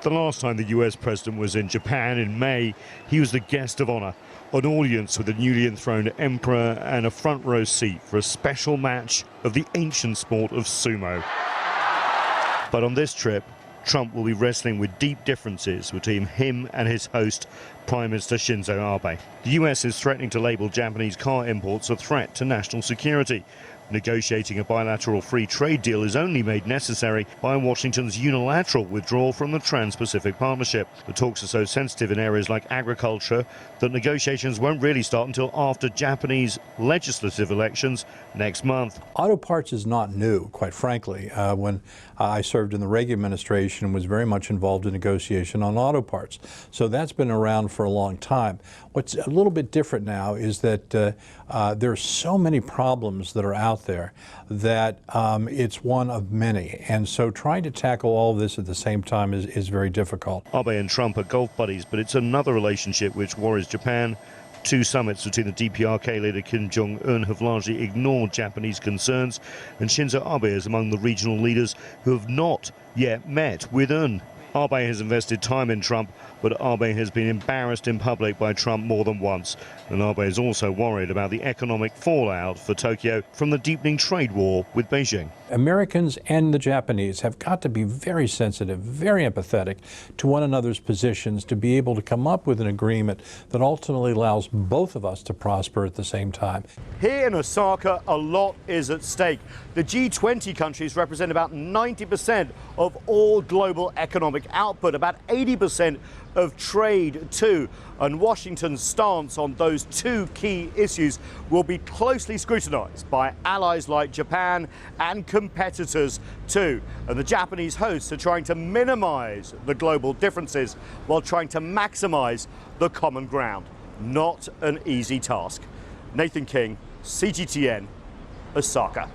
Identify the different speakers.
Speaker 1: The last time the US president was in Japan in May, he was the guest of honor, an audience with the newly enthroned emperor and a front row seat for a special match of the ancient sport of sumo. But on this trip, Trump will be wrestling with deep differences between him and his host, Prime Minister Shinzo Abe. The US is threatening to label Japanese car imports a threat to national security. Negotiating a bilateral free trade deal is only made necessary by Washington's unilateral withdrawal from the Trans-Pacific Partnership. The talks are so sensitive in areas like agriculture that negotiations won't really start until after Japanese legislative elections next month.
Speaker 2: Auto parts is not new, quite frankly. When I served in the Reagan administration and was very much involved in negotiation on auto parts. So that's been around for a long time. What's a little bit different now is that there are so many problems that are out there that it's one of many. And so trying to tackle all of this at the same time is very difficult.
Speaker 1: Abe and Trump are golf buddies, but it's another relationship which worries Japan. Two summits between the DPRK leader Kim Jong-un have largely ignored Japanese concerns, and Shinzo Abe is among the regional leaders who have not yet met with Un. Abe has invested time in Trump, but Abe has been embarrassed in public by Trump more than once. And Abe is also worried about the economic fallout for Tokyo from the deepening trade war with Beijing.
Speaker 2: Americans and the Japanese have got to be very sensitive, very empathetic to one another's positions to be able to come up with an agreement that ultimately allows both of us to prosper at the same time.
Speaker 3: Here in Osaka, a lot is at stake. The G20 countries represent about 90% of all global economic output, about 80% of trade too. And Washington's stance on those two key issues will be closely scrutinized by allies like Japan and competitors too. And the Japanese hosts are trying to minimize the global differences while trying to maximize the common ground. Not an easy task. Nathan King, CGTN, Osaka.